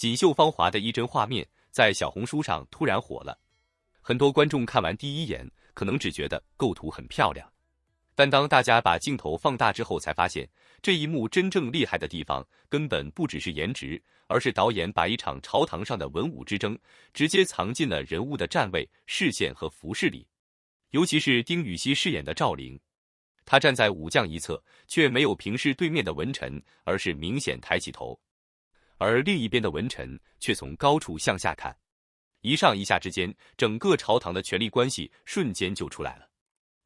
锦绣芳华的一帧画面在小红书上突然火了，很多观众看完第一眼可能只觉得构图很漂亮，但当大家把镜头放大之后，才发现这一幕真正厉害的地方根本不只是颜值，而是导演把一场朝堂上的文武之争直接藏进了人物的站位、视线和服饰里。尤其是丁禹兮饰演的赵灵，他站在武将一侧，却没有平视对面的文臣，而是明显抬起头，而另一边的文臣却从高处向下看，一上一下之间，整个朝堂的权力关系瞬间就出来了。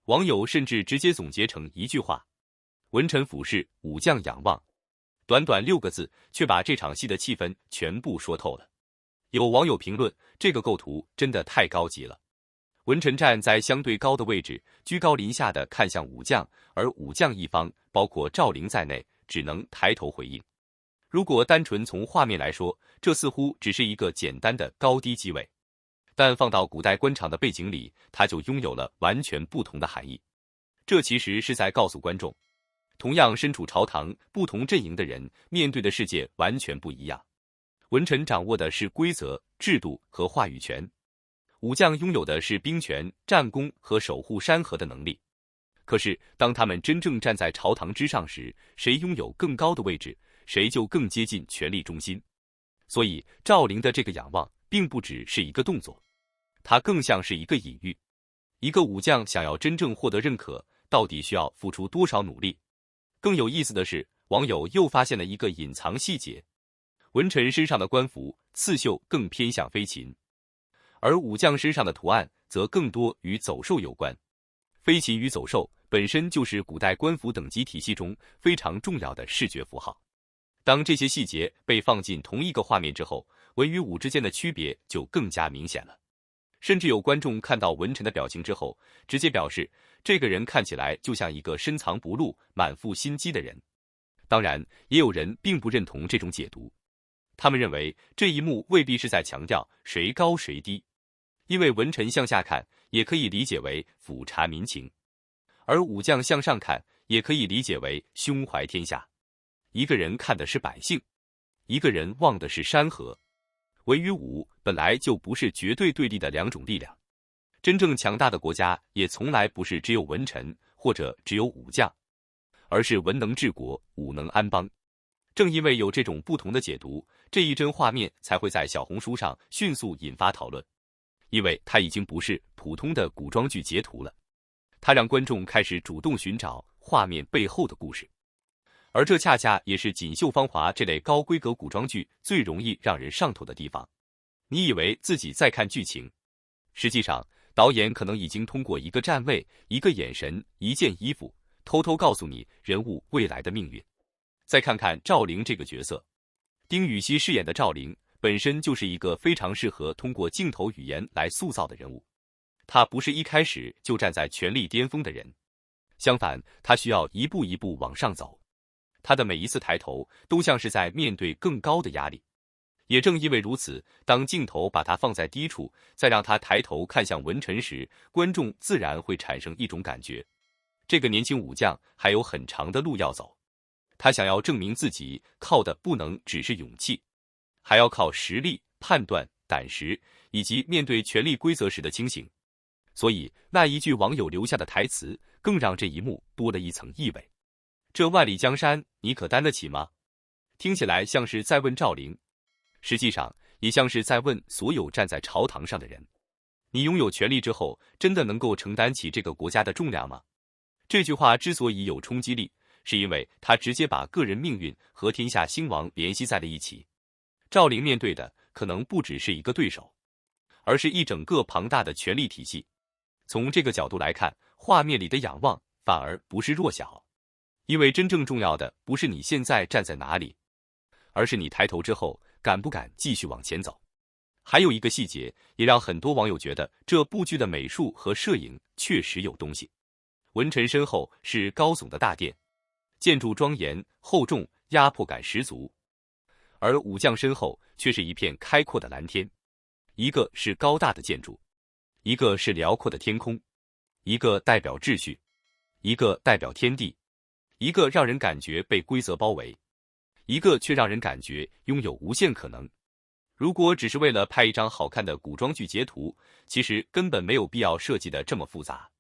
网友甚至直接总结成一句话：文臣俯视，武将仰望。短短6个字，却把这场戏的气氛全部说透了。有网友评论，这个构图真的太高级了。文臣站在相对高的位置，居高临下的看向武将，而武将一方，包括赵灵在内，只能抬头回应。如果单纯从画面来说，这似乎只是一个简单的高低机位，但放到古代官场的背景里，它就拥有了完全不同的含义。这其实是在告诉观众，同样身处朝堂，不同阵营的人面对的世界完全不一样。文臣掌握的是规则、制度和话语权，武将拥有的是兵权、战功和守护山河的能力。可是当他们真正站在朝堂之上时，谁拥有更高的位置，谁就更接近权力中心。所以赵灵的这个仰望并不只是一个动作，它更像是一个隐喻。一个武将想要真正获得认可，到底需要付出多少努力？更有意思的是，网友又发现了一个隐藏细节：文臣身上的官服刺绣更偏向飞禽，而武将身上的图案则更多与走兽有关。飞禽与走兽本身就是古代官服等级体系中非常重要的视觉符号。当这些细节被放进同一个画面之后，文与武之间的区别就更加明显了。甚至有观众看到文臣的表情之后，直接表示这个人看起来就像一个深藏不露、满腹心机的人。当然，也有人并不认同这种解读，他们认为这一幕未必是在强调谁高谁低，因为文臣向下看也可以理解为俯察民情，而武将向上看也可以理解为胸怀天下。一个人看的是百姓，一个人望的是山河。文与武本来就不是绝对对立的两种力量，真正强大的国家也从来不是只有文臣或者只有武将，而是文能治国，武能安邦。正因为有这种不同的解读，这一帧画面才会在小红书上迅速引发讨论，因为它已经不是普通的古装剧截图了，它让观众开始主动寻找画面背后的故事。而这恰恰也是锦绣芳华这类高规格古装剧最容易让人上头的地方。你以为自己在看剧情，实际上导演可能已经通过一个站位、一个眼神、一件衣服，偷偷告诉你人物未来的命运。再看看赵灵这个角色，丁禹兮饰演的赵灵本身就是一个非常适合通过镜头语言来塑造的人物。他不是一开始就站在权力巅峰的人，相反，他需要一步一步往上走。他的每一次抬头都像是在面对更高的压力。也正因为如此，当镜头把他放在低处，再让他抬头看向文臣时，观众自然会产生一种感觉：这个年轻武将还有很长的路要走。他想要证明自己，靠的不能只是勇气，还要靠实力、判断、胆识，以及面对权力规则时的清醒。所以，那一句网友留下的台词，更让这一幕多了一层意味。这万里江山，你可担得起吗？听起来像是在问赵灵，实际上也像是在问所有站在朝堂上的人：你拥有权力之后，真的能够承担起这个国家的重量吗？这句话之所以有冲击力，是因为它直接把个人命运和天下兴亡联系在了一起。赵灵面对的可能不只是一个对手，而是一整个庞大的权力体系。从这个角度来看，画面里的仰望反而不是弱小。因为真正重要的不是你现在站在哪里，而是你抬头之后敢不敢继续往前走。还有一个细节也让很多网友觉得这部剧的美术和摄影确实有东西。文臣身后是高耸的大殿，建筑庄严厚重，压迫感十足，而武将身后却是一片开阔的蓝天。一个是高大的建筑，一个是辽阔的天空，一个代表秩序，一个代表天地，一个让人感觉被规则包围，一个却让人感觉拥有无限可能。如果只是为了拍一张好看的古装剧截图，其实根本没有必要设计的这么复杂。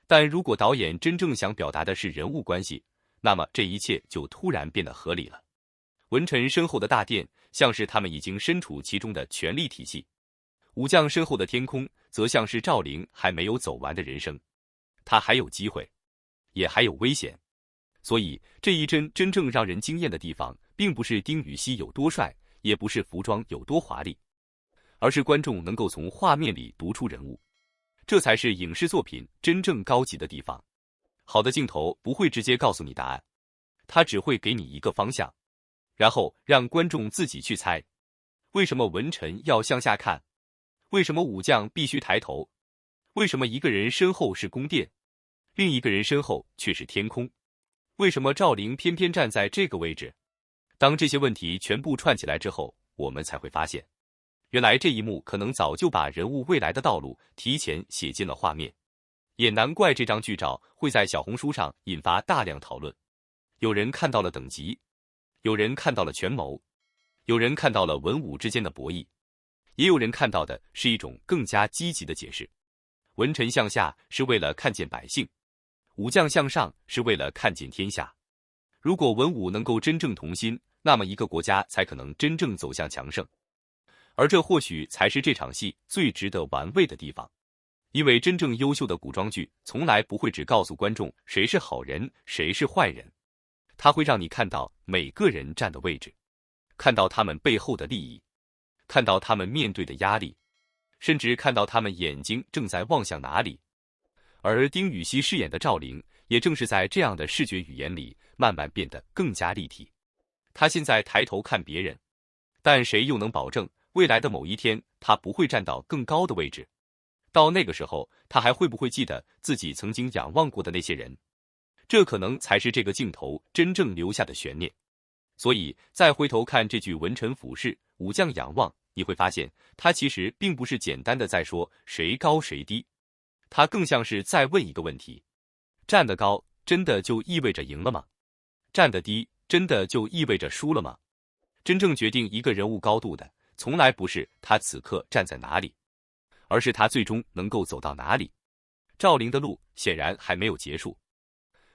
但如果导演真正想表达的是人物关系，那么这一切就突然变得合理了。文臣身后的大殿，像是他们已经身处其中的权力体系；武将身后的天空，则像是赵灵还没有走完的人生。他还有机会，也还有危险。所以这一帧真正让人惊艳的地方，并不是丁禹兮有多帅，也不是服装有多华丽，而是观众能够从画面里读出人物。这才是影视作品真正高级的地方。好的镜头不会直接告诉你答案，它只会给你一个方向，然后让观众自己去猜。为什么文臣要向下看？为什么武将必须抬头？为什么一个人身后是宫殿，另一个人身后却是天空？为什么赵灵偏偏站在这个位置？当这些问题全部串起来之后，我们才会发现，原来这一幕可能早就把人物未来的道路提前写进了画面。也难怪这张剧照会在小红书上引发大量讨论。有人看到了等级，有人看到了权谋，有人看到了文武之间的博弈，也有人看到的是一种更加积极的解释。文臣向下是为了看见百姓，武将向上是为了看见天下。如果文武能够真正同心，那么一个国家才可能真正走向强盛。而这或许才是这场戏最值得玩味的地方。因为真正优秀的古装剧从来不会只告诉观众谁是好人，谁是坏人，它会让你看到每个人站的位置，看到他们背后的利益，看到他们面对的压力，甚至看到他们眼睛正在望向哪里。而丁禹兮饰演的赵灵，也正是在这样的视觉语言里慢慢变得更加立体。他现在抬头看别人，但谁又能保证未来的某一天他不会站到更高的位置？到那个时候，他还会不会记得自己曾经仰望过的那些人？这可能才是这个镜头真正留下的悬念。所以再回头看这句文臣俯视，武将仰望，你会发现他其实并不是简单的在说谁高谁低，他更像是在问一个问题：站得高真的就意味着赢了吗？站得低真的就意味着输了吗？真正决定一个人物高度的，从来不是他此刻站在哪里，而是他最终能够走到哪里。赵灵的路显然还没有结束，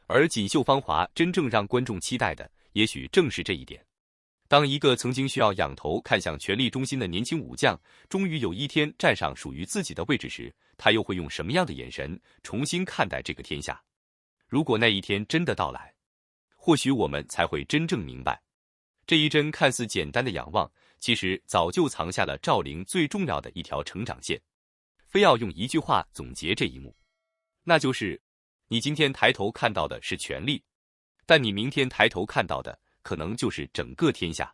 而锦绣芳华真正让观众期待的，也许正是这一点。当一个曾经需要仰头看向权力中心的年轻武将，终于有一天站上属于自己的位置时，他又会用什么样的眼神重新看待这个天下？如果那一天真的到来，或许我们才会真正明白，这一帧看似简单的仰望，其实早就藏下了赵灵最重要的一条成长线。非要用一句话总结这一幕，那就是：你今天抬头看到的是权力，但你明天抬头看到的可能就是整个天下。